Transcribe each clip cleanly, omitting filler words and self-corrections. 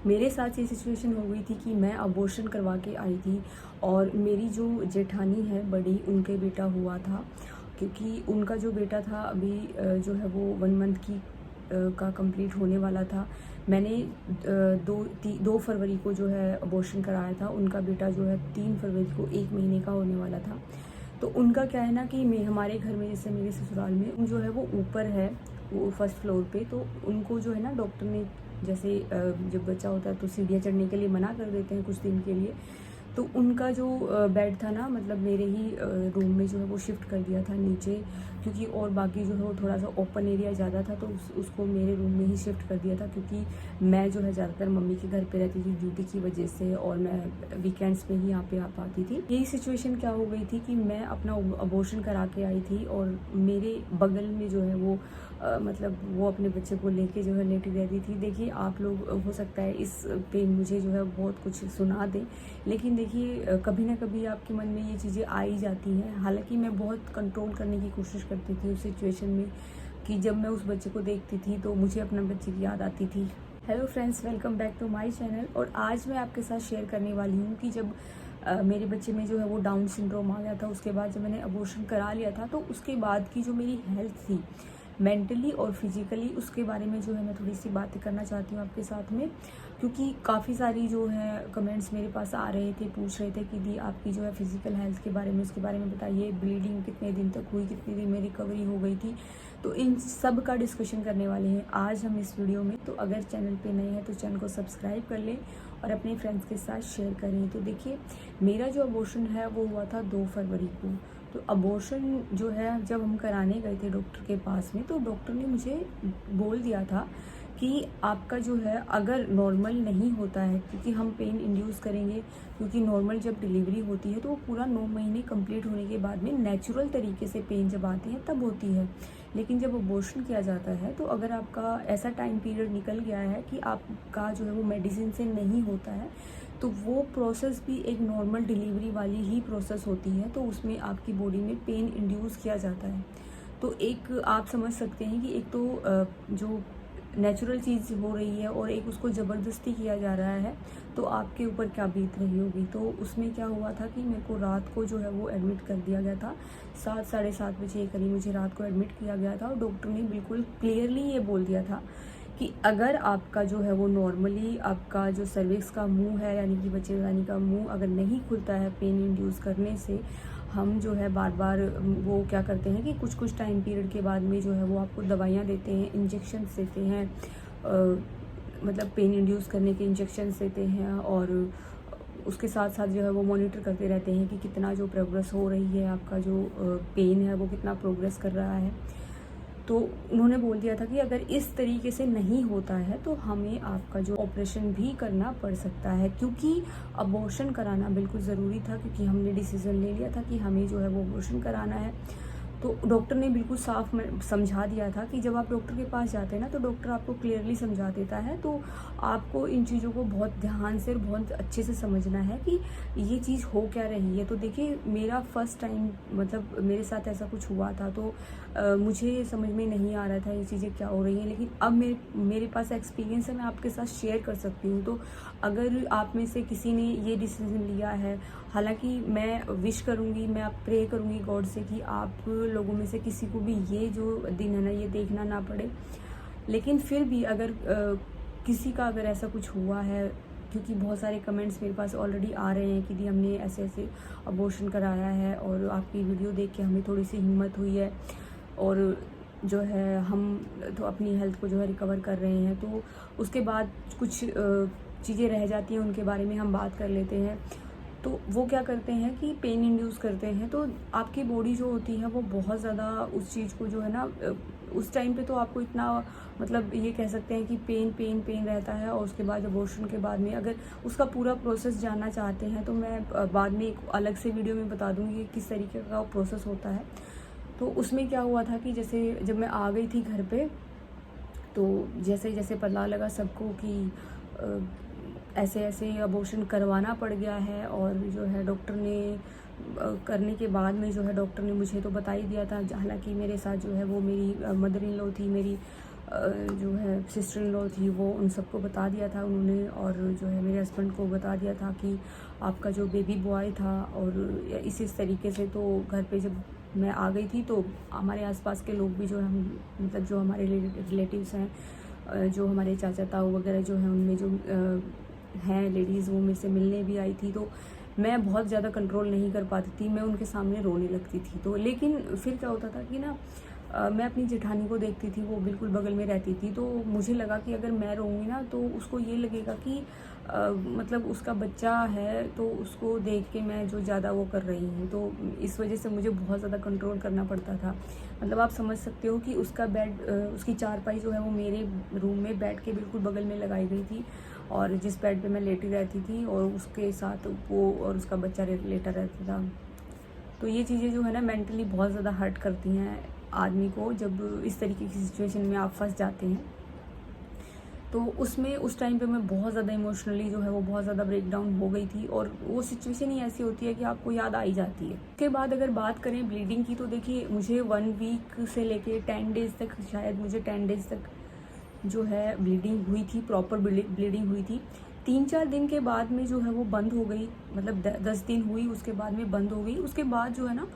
मेरे साथ ये सिचुएशन हो गई थी कि मैं अबॉर्शन करवा के आई थी और मेरी जो जेठानी है बड़ी, उनके बेटा हुआ था। क्योंकि उनका जो बेटा था अभी जो है वो 1 मंथ की का कंप्लीट होने वाला था। मैंने 2 फरवरी को जो है अबॉर्शन कराया था। उनका बेटा जो है 3 फरवरी को 1 महीने का होने वाला था। तो उनका क्या है ना कि हमारे घर में, जैसे मेरे ससुराल में जो है वो ऊपर है, वो फर्स्ट फ्लोर पे। तो उनको जो है ना डॉक्टर ने, जैसे जब बच्चा होता है तो सीढ़ियाँ चढ़ने के लिए मना कर देते हैं कुछ दिन के लिए। तो उनका जो बेड था ना, मतलब मेरे ही रूम में जो है वो शिफ्ट कर दिया था नीचे, क्योंकि और बाकी जो है वो थोड़ा सा ओपन एरिया ज़्यादा था, तो उसको मेरे रूम में ही शिफ्ट कर दिया था। क्योंकि मैं जो है ज़्यादातर मम्मी के घर पे रहती थी ड्यूटी की वजह से, और मैं वीकेंड्स में ही यहाँ पे आ पाती थी। यही सिचुएशन क्या हो गई थी कि मैं अपना अबॉर्शन करा के आई थी और मेरे बगल में जो है वो मतलब वो अपने बच्चे को लेके जो है लेटी रहती थी। देखिए, आप लोग हो सकता है इस पे मुझे जो है बहुत कुछ सुना दें, लेकिन देखिए कभी ना कभी आपके मन में ये चीज़ें आ ही जाती हैं। हालांकि मैं बहुत कंट्रोल करने की कोशिश करती थी उस सिचुएशन में, कि जब मैं उस बच्चे को देखती थी तो मुझे अपना बच्चे की याद आती थी। Hello friends, welcome back to my channel. और आज मैं आपके साथ शेयर करने वाली हूँ कि जब मेरे बच्चे में जो है वो डाउन सिंड्रोम आ गया था, उसके बाद जब मैंने अबॉर्शन करा लिया था, तो उसके बाद की जो मेरी हेल्थ थी मेंटली और फिजिकली, उसके बारे में जो है मैं थोड़ी सी बातें करना चाहती हूँ आपके साथ में। क्योंकि काफ़ी सारी जो है कमेंट्स मेरे पास आ रहे थे, पूछ रहे थे कि दी आपकी जो है फिजिकल हेल्थ के बारे में, उसके बारे में बताइए, ब्लीडिंग कितने दिन तक हुई, कितने दिन में रिकवरी हो गई थी। तो इन सब का डिस्कशन करने वाले हैं आज हम इस वीडियो में। तो अगर चैनल पे नए हैं तो चैनल को सब्सक्राइब कर लें और अपने फ्रेंड्स के साथ शेयर करें। तो देखिए, मेरा जो अबॉर्शन है वो हुआ था 2 फरवरी को। तो अबॉर्शन जो है जब हम कराने गए थे डॉक्टर के पास में, तो डॉक्टर ने मुझे बोल दिया था कि आपका जो है अगर नॉर्मल नहीं होता है, क्योंकि हम पेन इंड्यूस करेंगे, क्योंकि नॉर्मल जब डिलीवरी होती है तो वो पूरा 9 महीने कंप्लीट होने के बाद में नेचुरल तरीके से पेन जब आती है तब होती है। लेकिन जब अबॉर्शन किया जाता है तो अगर आपका ऐसा टाइम पीरियड निकल गया है कि आपका जो है वो मेडिसिन से नहीं होता है, तो वो प्रोसेस भी एक नॉर्मल डिलीवरी वाली ही प्रोसेस होती है। तो उसमें आपकी बॉडी में पेन इंड्यूस किया जाता है। तो एक आप समझ सकते हैं कि एक तो जो नेचुरल चीज़ हो रही है और एक उसको ज़बरदस्ती किया जा रहा है, तो आपके ऊपर क्या बीत रही होगी। तो उसमें क्या हुआ था कि मेरे को रात को जो है वो एडमिट कर दिया गया था। 7 साढ़े 7 बजे के करीब मुझे रात को एडमिट किया गया था, और डॉक्टर ने बिल्कुल क्लियरली ये बोल दिया था कि अगर आपका जो है वो नॉर्मली आपका जो सर्विक्स का मुंह है, यानी कि बच्चेदानी का मुंह अगर नहीं खुलता है पेन इंड्यूस करने से, हम जो है बार बार वो क्या करते हैं कि कुछ कुछ टाइम पीरियड के बाद में जो है वो आपको दवाइयाँ देते हैं, इंजेक्शन्स देते हैं, मतलब पेन इंड्यूस करने के इंजेक्शन्स देते हैं, और उसके साथ साथ जो है वो मॉनिटर करते रहते हैं कि कितना जो प्रोग्रेस हो रही है, आपका जो पेन है वो कितना प्रोग्रेस कर रहा है। तो उन्होंने बोल दिया था कि अगर इस तरीके से नहीं होता है तो हमें आपका जो ऑपरेशन भी करना पड़ सकता है, क्योंकि अबॉर्शन कराना बिल्कुल ज़रूरी था, क्योंकि हमने डिसीज़न ले लिया था कि हमें जो है वो अबॉर्शन कराना है। तो डॉक्टर ने बिल्कुल साफ समझा दिया था कि जब आप डॉक्टर के पास जाते हैं ना, तो डॉक्टर आपको क्लियरली समझा देता है। तो आपको इन चीज़ों को बहुत ध्यान से और बहुत अच्छे से समझना है कि ये चीज़ हो क्या रही है। तो देखिए, मेरा फर्स्ट टाइम मतलब मेरे साथ ऐसा कुछ हुआ था, तो मुझे समझ में नहीं आ रहा था ये चीज़ें क्या हो रही हैं। लेकिन अब मेरे पास एक्सपीरियंस है, मैं आपके साथ शेयर कर सकती हूँ। तो अगर आप में से किसी ने ये डिसीज़न लिया है, हालांकि मैं विश करूँगी, मैं आप प्रे करूँगी गॉड से कि आप लोगों में से किसी को भी ये जो दिन है ना ये देखना ना पड़े। लेकिन फिर भी अगर किसी का अगर ऐसा कुछ हुआ है, क्योंकि बहुत सारे कमेंट्स मेरे पास ऑलरेडी आ रहे हैं कि दी हमने ऐसे ऐसे अबॉर्शन कराया है और आपकी वीडियो देख के हमें थोड़ी सी हिम्मत हुई है, और जो है हम तो अपनी हेल्थ को जो है रिकवर कर रहे हैं। तो उसके बाद कुछ चीज़ें रह जाती हैं, उनके बारे में हम बात कर लेते हैं। तो वो क्या करते हैं कि पेन इंड्यूस करते हैं, तो आपकी बॉडी जो होती है वो बहुत ज़्यादा उस चीज़ को जो है ना, उस टाइम पे तो आपको इतना मतलब ये कह सकते हैं कि पेन पेन पेन रहता है। और उसके बाद अबॉर्शन के बाद में अगर उसका पूरा प्रोसेस जानना चाहते हैं तो मैं बाद में एक अलग से वीडियो में बता दूँगी कि किस तरीके का प्रोसेस होता है। तो उसमें क्या हुआ था कि जैसे जब मैं आ गई थी घर पे, तो जैसे जैसे पता लगा सबको कि ऐसे ऐसे अबॉर्शन करवाना पड़ गया है, और जो है डॉक्टर ने करने के बाद में जो है डॉक्टर ने मुझे तो बता ही दिया था। हालांकि मेरे साथ जो है वो मेरी मदर इन लॉ थी, मेरी जो है सिस्टर इन लॉ थी वो उन सबको बता दिया था उन्होंने, और जो है मेरे हस्बैंड को बता दिया था कि आपका जो बेबी बॉय था। और इस तरीके से तो घर पे जब मैं आ गई थी तो हमारे आसपास के लोग भी जो है मतलब जो हमारे रिलेटिव्स हैं, जो हमारे चाचा ताऊ वगैरह जो हैं उनमें जो हैं लेडीज़, वो मेरे से मिलने भी आई थी। तो मैं बहुत ज़्यादा कंट्रोल नहीं कर पाती थी, मैं उनके सामने रोने लगती थी। तो लेकिन फिर क्या होता था कि ना मैं अपनी जेठानी को देखती थी, वो बिल्कुल बगल में रहती थी, तो मुझे लगा कि अगर मैं रोऊंगी ना तो उसको ये लगेगा कि मतलब उसका बच्चा है तो उसको देख के मैं जो ज़्यादा वो कर रही हूँ। तो इस वजह से मुझे बहुत ज़्यादा कंट्रोल करना पड़ता था। मतलब आप समझ सकते हो कि उसका बेड, उसकी चारपाई जो है वो मेरे रूम में बेड के बिल्कुल बगल में लगाई गई थी, और जिस बेड पे मैं लेटी रहती थी और उसके साथ वो और उसका बच्चा लेटा रहता था। तो ये चीज़ें जो है ना मेंटली बहुत ज़्यादा हर्ट करती हैं आदमी को, जब इस तरीके की सिचुएशन में आप फंस जाते हैं। तो उसमें उस टाइम पे मैं बहुत ज़्यादा इमोशनली जो है वो बहुत ज़्यादा ब्रेक डाउन हो गई थी, और वो सिचुएशन ही ऐसी होती है कि आपको याद आ ही जाती है। उसके बाद अगर बात करें ब्लीडिंग की, तो देखिए मुझे 1 वीक से लेके 10 डेज़ तक, शायद मुझे 10 डेज़ तक जो है ब्लीडिंग हुई थी, प्रॉपर ब्लीडिंग हुई थी। 3-4 दिन के बाद में जो है वो बंद हो गई, मतलब 10 दिन हुई उसके बाद में बंद हो गई। उसके बाद जो है ना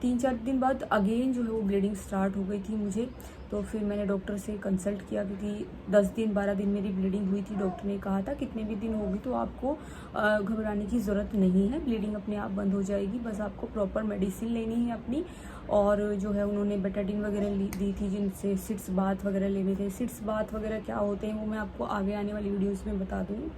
3-4 दिन बाद अगेन जो है वो ब्लीडिंग स्टार्ट हो गई थी मुझे। तो फिर मैंने डॉक्टर से कंसल्ट किया, क्योंकि 10 दिन 12 दिन मेरी ब्लीडिंग हुई थी। डॉक्टर ने कहा था कितने भी दिन होगी तो आपको घबराने की ज़रूरत नहीं है, ब्लीडिंग अपने आप बंद हो जाएगी, बस आपको प्रॉपर मेडिसिन लेनी है अपनी। और जो है उन्होंने बेटाडीन वगैरह दी थी, जिनसे सिट्स बाथ वगैरह लेने थे। सिट्स बाथ वगैरह क्या होते हैं वो मैं आपको आगे आने वाली वीडियोज़ में बता दूँगी।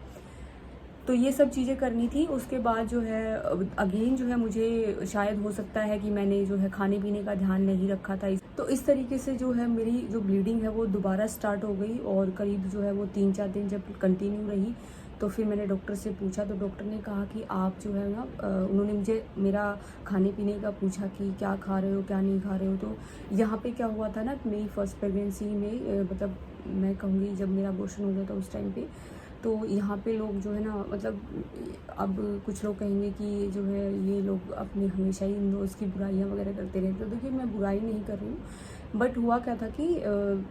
तो ये सब चीज़ें करनी थी। उसके बाद जो है अगेन जो है मुझे शायद हो सकता है कि मैंने जो है खाने पीने का ध्यान नहीं रखा था। तो इस तरीके से जो है मेरी जो ब्लीडिंग है वो दोबारा स्टार्ट हो गई, और करीब जो है वो 3-4 दिन जब कंटिन्यू रही तो फिर मैंने डॉक्टर से पूछा, तो डॉक्टर ने कहा कि आप जो है ना उन्होंने मुझे मेरा खाने पीने का पूछा कि क्या खा रहे हो क्या नहीं खा रहे हो। तो यहाँ पे क्या हुआ था ना, मेरी फर्स्ट प्रेगनेंसी में मतलब मैं कहूँगी जब मेरा अबॉर्शन हो गया था उस टाइम पे, तो यहाँ पे लोग जो है ना मतलब अब कुछ लोग कहेंगे कि जो है ये लोग अपनी हमेशा ही इन लोग की बुराइयाँ वगैरह करते रहते हैं। तो देखिए मैं बुराई नहीं कर रही हूँ, बट हुआ क्या था कि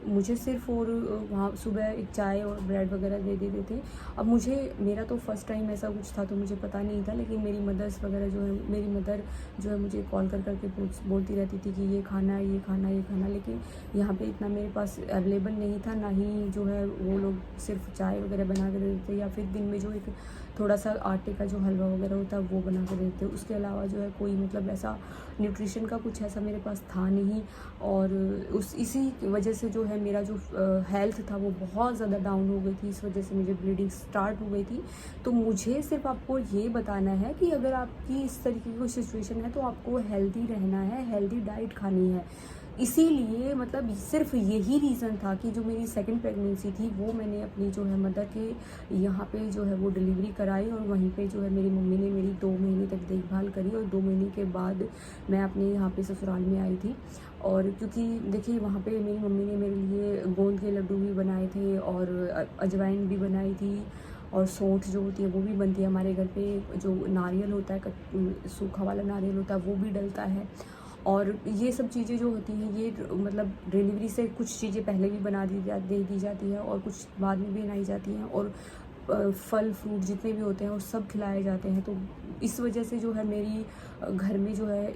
मुझे सिर्फ और वहाँ सुबह एक चाय और ब्रेड वगैरह दे देते थे। अब मुझे मेरा तो फर्स्ट टाइम ऐसा कुछ था तो मुझे पता नहीं था, लेकिन मेरी मदर्स वगैरह जो है, मेरी मदर जो है मुझे कॉल कर करके बोलती रहती थी कि ये खाना है ये खाना ये खाना। लेकिन यहाँ पे इतना मेरे पास अवेलेबल नहीं था, ना ही जो है वो लोग सिर्फ चाय वगैरह बना के देते थे, या फिर दिन में जो एक थोड़ा सा आटे का जो हलवा वगैरह होता है वो बना के देते थे। उसके अलावा जो है कोई मतलब ऐसा न्यूट्रिशन का कुछ ऐसा मेरे पास था नहीं, और इसी वजह से जो है मेरा जो हेल्थ था वो बहुत ज़्यादा डाउन हो गई थी। इस वजह से मुझे ब्लीडिंग स्टार्ट हो गई थी। तो मुझे सिर्फ आपको ये बताना है कि अगर आपकी इस तरीके की कोई सिचुएशन है तो आपको हेल्दी रहना है, हेल्दी डाइट खानी है। इसीलिए मतलब सिर्फ यही रीज़न था कि जो मेरी सेकंड प्रेगनेंसी थी वो मैंने अपनी जो है मदर के यहाँ पे जो है वो डिलीवरी कराई, और वहीं पे जो है मेरी मम्मी ने मेरी 2 महीने तक देखभाल करी, और 2 महीने के बाद मैं अपने यहाँ पे ससुराल में आई थी। और क्योंकि देखिए वहाँ पे मेरी मम्मी ने मेरे लिए गोंद के लड्डू भी बनाए थे, और अजवाइन भी बनाई थी, और सौंठ जो होती है वो भी बनती है हमारे घर पे। जो नारियल होता है सूखा वाला नारियल होता है वो भी डलता है। और ये सब चीज़ें जो होती हैं ये मतलब डिलीवरी से कुछ चीज़ें पहले भी दे दी जाती है, और कुछ बाद में भी बनाई जाती हैं, और फल फ्रूट जितने भी होते हैं वो सब खिलाए जाते हैं। तो इस वजह से जो है मेरी घर में जो है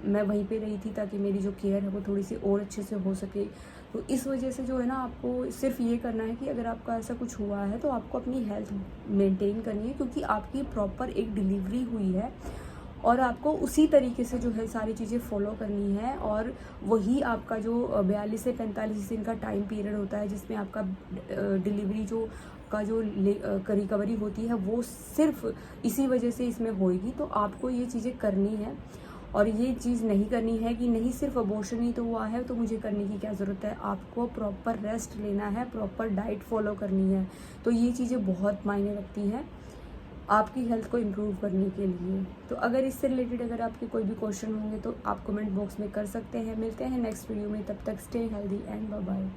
मैं वहीं पे रही थी ताकि मेरी जो केयर है वो थोड़ी सी और अच्छे से हो सके। तो इस वजह से जो है ना आपको सिर्फ ये करना है कि अगर आपका ऐसा कुछ हुआ है तो आपको अपनी हेल्थ मेंटेन करनी है, क्योंकि आपकी प्रॉपर एक डिलीवरी हुई है, और आपको उसी तरीके से जो है सारी चीज़ें फॉलो करनी है। और वही आपका जो 42 से 45 दिन का टाइम पीरियड होता है जिसमें आपका डिलीवरी जो का जो रिकवरी होती है वो सिर्फ इसी वजह से इसमें होएगी। तो आपको ये चीज़ें करनी है, और ये चीज़ नहीं करनी है कि नहीं सिर्फ अबॉर्शन ही तो हुआ है तो मुझे करने की क्या ज़रूरत है। आपको प्रॉपर रेस्ट लेना है, प्रॉपर डाइट फॉलो करनी है। तो ये चीज़ें बहुत मायने रखती हैं आपकी हेल्थ को इम्प्रूव करने के लिए। तो अगर इससे रिलेटेड अगर आपके कोई भी क्वेश्चन होंगे तो आप कमेंट बॉक्स में कर सकते हैं। मिलते हैं नेक्स्ट वीडियो में, तब तक stay healthy and bye bye.